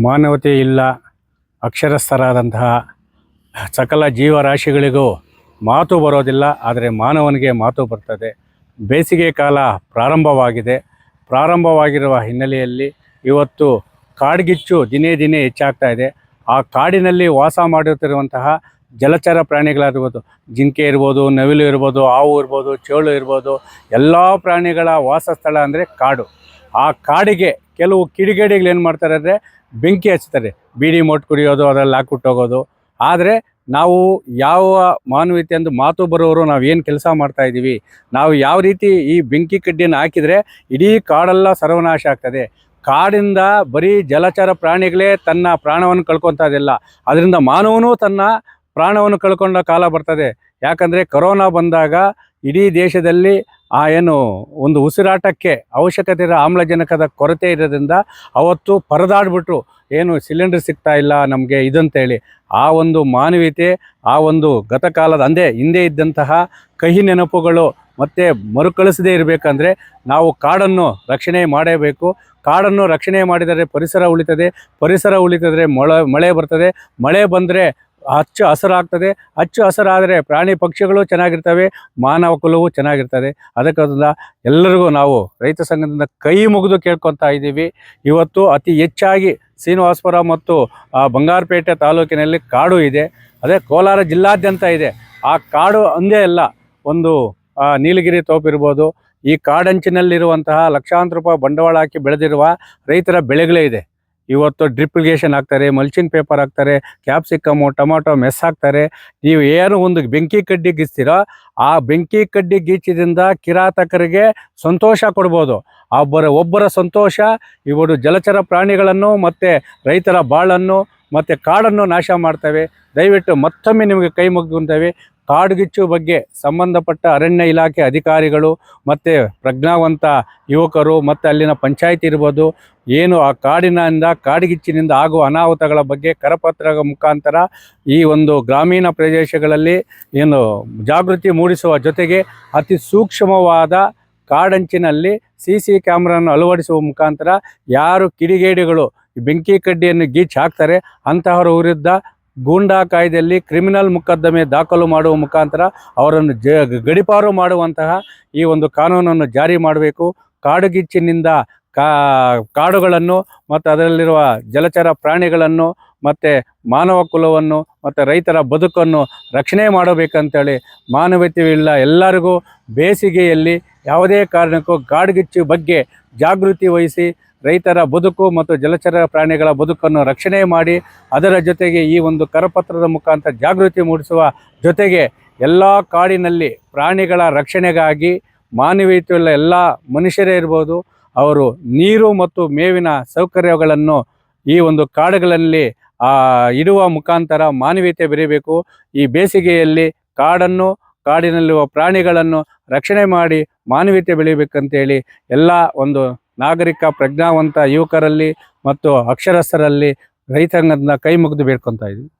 ಮಾನವತೆ ಇಲ್ಲ, ಅಕ್ಷರಸ್ಥರಾದಂತಹ ಸಕಲ ಜೀವರಾಶಿಗಳಿಗೂ ಮಾತು ಬರೋದಿಲ್ಲ. ಆದರೆ ಮಾನವನಿಗೆ ಮಾತು ಬರ್ತದೆ. ಬೇಸಿಗೆ ಕಾಲ ಪ್ರಾರಂಭವಾಗಿರುವ ಹಿನ್ನೆಲೆಯಲ್ಲಿ ಇವತ್ತು ಕಾಡ್ಗಿಚ್ಚು ದಿನೇ ದಿನೇ ಹೆಚ್ಚಾಗ್ತಾ ಇದೆ. ಆ ಕಾಡಿನಲ್ಲಿ ವಾಸ ಮಾಡುತ್ತಿರುವಂತಹ ಜಲಚರ ಪ್ರಾಣಿಗಳಾಗಿರ್ಬೋದು, ಜಿಂಕೆ ಇರ್ಬೋದು, ನವಿಲು ಇರ್ಬೋದು, ಹಾವು ಇರ್ಬೋದು, ಚೇಳು ಇರ್ಬೋದು, ಎಲ್ಲ ಪ್ರಾಣಿಗಳ ವಾಸಸ್ಥಳ ಅಂದರೆ ಕಾಡು. ಆ ಕಾಡಿಗೆ ಕೆಲವು ಕಿಡಿಗೇಡಿಗಳು ಏನು ಮಾಡ್ತಾರೆ ಅಂದರೆ ಬೆಂಕಿ ಹಚ್ತಾರೆ, ಬೀಡಿ ಮೊಟ್ಟು ಕುಡಿಯೋದು, ಅದರಲ್ಲಿ ಹಾಕ್ಬಿಟ್ಟು ಹೋಗೋದು. ಆದರೆ ನಾವು ಯಾವ ಮಾನವೀಯತೆ ಎಂದು ಮಾತು ಬರೋರು ನಾವು ಏನು ಕೆಲಸ ಮಾಡ್ತಾಯಿದ್ದೀವಿ, ನಾವು ಯಾವ ರೀತಿ ಈ ಬೆಂಕಿ ಕಡ್ಡಿಯನ್ನು ಹಾಕಿದರೆ ಇಡೀ ಕಾಡೆಲ್ಲ ಸರ್ವನಾಶ ಆಗ್ತದೆ. ಕಾಡಿಂದ ಬರೀ ಜಲಚರ ಪ್ರಾಣಿಗಳೇ ತನ್ನ ಪ್ರಾಣವನ್ನು ಕಳ್ಕೊತದಿಲ್ಲ, ಅದರಿಂದ ಮಾನವನೂ ತನ್ನ ಪ್ರಾಣವನ್ನು ಕಳ್ಕೊಂಡ ಕಾಲ ಬರ್ತದೆ. ಯಾಕಂದರೆ ಕೊರೋನಾ ಬಂದಾಗ ಇಡೀ ದೇಶದಲ್ಲಿ ಏನು ಒಂದು ಉಸಿರಾಟಕ್ಕೆ ಅವಶ್ಯಕತೆ ಇರೋ ಆಮ್ಲಜನಕದ ಕೊರತೆ ಇರೋದ್ರಿಂದ ಅವತ್ತು ಪರದಾಡ್ಬಿಟ್ರು, ಏನು ಸಿಲಿಂಡರ್ ಸಿಗ್ತಾ ಇಲ್ಲ ನಮಗೆ ಇದಂತೇಳಿ. ಆ ಒಂದು ಮಾನವೀಯತೆ, ಆ ಒಂದು ಗತಕಾಲದ ಹಿಂದೆ ಇದ್ದಂತಹ ಕಹಿ ನೆನಪುಗಳು ಮತ್ತು ಮರುಕಳಿಸದೇ ಇರಬೇಕಂದ್ರೆ ನಾವು ಕಾಡನ್ನು ರಕ್ಷಣೆ ಮಾಡಬೇಕು. ಕಾಡನ್ನು ರಕ್ಷಣೆ ಮಾಡಿದರೆ ಪರಿಸರ ಉಳಿತದೆ, ಮಳೆ ಬರ್ತದೆ. ಮಳೆ ಬಂದರೆ ಹಚ್ಚ ಹಸಿರಾಗ್ತದೆ. ಹಚ್ಚು ಹಸಿರಾದರೆ ಪ್ರಾಣಿ ಪಕ್ಷಿಗಳು ಚೆನ್ನಾಗಿರ್ತವೆ, ಮಾನವ ಕುಲವು ಚೆನ್ನಾಗಿರ್ತದೆ. ಅದಕ್ಕೋಸ್ಕರ ಎಲ್ಲರಿಗೂ ನಾವು ರೈತ ಸಂಘದಿಂದ ಕೈ ಮುಗಿದು ಕೇಳ್ಕೊತಾ ಇದ್ದೀವಿ. ಇವತ್ತು ಅತಿ ಹೆಚ್ಚಾಗಿ ಶ್ರೀನಿವಾಸಪುರ ಮತ್ತು ಬಂಗಾರಪೇಟೆ ತಾಲೂಕಿನಲ್ಲಿ ಕಾಡು ಇದೆ. ಅದೇ ಕೋಲಾರ ಜಿಲ್ಲಾದ್ಯಂತ ಇದೆ. ಆ ಕಾಡು ಒಂದೇ ಅಲ್ಲ, ಒಂದು ನೀಲಗಿರಿ ತೋಪಿರ್ಬೋದು, ಈ ಕಾಡಂಚಿನಲ್ಲಿರುವಂತಹ ಲಕ್ಷಾಂತರ ರೂಪಾಯಿ ಬಂಡವಾಳ ಹಾಕಿ ಬೆಳೆದಿರುವ ರೈತರ ಬೆಳೆಗಳೇ ಇದೆ. ಇವತ್ತು ಡ್ರಿಪ್ ಇರಿಗೇಷನ್ ಹಾಕ್ತಾರೆ, ಮಲ್ಚಿಂಗ್ ಪೇಪರ್ ಹಾಕ್ತಾರೆ, ಕ್ಯಾಪ್ಸಿಕಮ್ಮು, ಟೊಮಾಟೊ ಮೆಸ್ ಹಾಕ್ತಾರೆ. ನೀವು ಏನು ಒಂದು ಬೆಂಕಿ ಕಡ್ಡಿ ಗೀಚ್ತೀರೋ ಆ ಬೆಂಕಿ ಕಡ್ಡಿ ಗೀಚಿದಿಂದ ಕಿರಾತಕರಿಗೆ ಸಂತೋಷ ಕೊಡ್ಬೋದು. ಒಬ್ಬರ ಸಂತೋಷ ಇವರು ಜಲಚರ ಪ್ರಾಣಿಗಳನ್ನು ಮತ್ತು ರೈತರ ಬಾಳನ್ನು ಮತ್ತು ಕಾಡನ್ನು ನಾಶ ಮಾಡ್ತವೆ. ದಯವಿಟ್ಟು ಮತ್ತೊಮ್ಮೆ ನಿಮಗೆ ಕೈ ಮುಗಿಯುತ್ತೇವೆ. ಕಾಡ್ಗಿಚ್ಚು ಬಗ್ಗೆ ಸಂಬಂಧಪಟ್ಟ ಅರಣ್ಯ ಇಲಾಖೆ ಅಧಿಕಾರಿಗಳು ಮತ್ತು ಪ್ರಜ್ಞಾವಂತ ಯುವಕರು ಮತ್ತು ಅಲ್ಲಿನ ಪಂಚಾಯತಿ ಇರ್ಬೋದು, ಏನು ಆ ಕಾಡ್ಗಿಚ್ಚಿನಿಂದ ಆಗುವ ಅನಾಹುತಗಳ ಬಗ್ಗೆ ಕರಪತ್ರದ ಮುಖಾಂತರ ಈ ಒಂದು ಗ್ರಾಮೀಣ ಪ್ರದೇಶಗಳಲ್ಲಿ ಏನು ಜಾಗೃತಿ ಮೂಡಿಸುವ ಜೊತೆಗೆ ಅತಿ ಸೂಕ್ಷ್ಮವಾದ ಕಾಡಂಚಿನಲ್ಲಿ CC ಕ್ಯಾಮ್ರಾವನ್ನು ಅಳವಡಿಸುವ ಮುಖಾಂತರ ಯಾರು ಕಿಡಿಗೇಡಿಗಳು ಬೆಂಕಿ ಕಡ್ಡಿಯನ್ನು ಗೀಚ್ ಹಾಕ್ತಾರೆ ಅಂತಹವರ ವಿರುದ್ಧ ಗೂಂಡಾ ಕಾಯ್ದೆಯಲ್ಲಿ ಕ್ರಿಮಿನಲ್ ಮೊಕದ್ದಮೆ ದಾಖಲು ಮಾಡುವ ಮುಖಾಂತರ ಅವರನ್ನು ಗಡೀಪಾರು ಮಾಡುವಂತಹ ಈ ಒಂದು ಕಾನೂನನ್ನು ಜಾರಿ ಮಾಡಬೇಕು. ಕಾಡುಗಿಚ್ಚಿನಿಂದ ಕಾಡುಗಳನ್ನು ಮತ್ತು ಅದರಲ್ಲಿರುವ ಜಲಚರ ಪ್ರಾಣಿಗಳನ್ನು ಮತ್ತು ಮಾನವ ಕುಲವನ್ನು ಮತ್ತು ರೈತರ ಬದುಕನ್ನು ರಕ್ಷಣೆ ಮಾಡಬೇಕಂತೇಳಿ ಮಾನವೀಯತೆಯಿಲ್ಲ ಎಲ್ಲರಿಗೂ ಬೇಸಿಗೆಯಲ್ಲಿ ಯಾವುದೇ ಕಾರಣಕ್ಕೂ ಕಾಡ್ಗಿಚ್ಚು ಬಗ್ಗೆ ಜಾಗೃತಿ ವಹಿಸಿ ರೈತರ ಬದುಕು ಮತ್ತು ಜಲಚರ ಪ್ರಾಣಿಗಳ ಬದುಕನ್ನು ರಕ್ಷಣೆ ಮಾಡಿ, ಅದರ ಜೊತೆಗೆ ಈ ಒಂದು ಕರಪತ್ರದ ಮುಖಾಂತರ ಜಾಗೃತಿ ಮೂಡಿಸುವ ಜೊತೆಗೆ ಎಲ್ಲ ಕಾಡಿನಲ್ಲಿ ಪ್ರಾಣಿಗಳ ರಕ್ಷಣೆಗಾಗಿ ಮಾನವೀಯತೆಯುಳ್ಳ ಎಲ್ಲ ಮನುಷ್ಯರೇ ಇರ್ಬೋದು, ಅವರು ನೀರು ಮತ್ತು ಮೇವಿನ ಸೌಕರ್ಯಗಳನ್ನು ಈ ಒಂದು ಕಾಡುಗಳಲ್ಲಿ ಇಡುವ ಮುಖಾಂತರ ಮಾನವೀಯತೆ ಬೆರೀಬೇಕು. ಈ ಬೇಸಿಗೆಯಲ್ಲಿ ಕಾಡಿನಲ್ಲಿರುವ ಪ್ರಾಣಿಗಳನ್ನು ರಕ್ಷಣೆ ಮಾಡಿ ಮಾನವೀಯತೆ ಬೆಳೀಬೇಕಂತೇಳಿ ಎಲ್ಲ ಒಂದು ನಾಗರಿಕ ಪ್ರಜ್ಞಾವಂತ ಯುವಕರಲ್ಲಿ ಮತ್ತು ಅಕ್ಷರಸ್ಥರಲ್ಲಿ ರೈತಾಂಗದಿಂದ ಕೈ ಮುಗಿದು ಬೇಡ್ಕೊತಾ ಇದ್ದೀವಿ.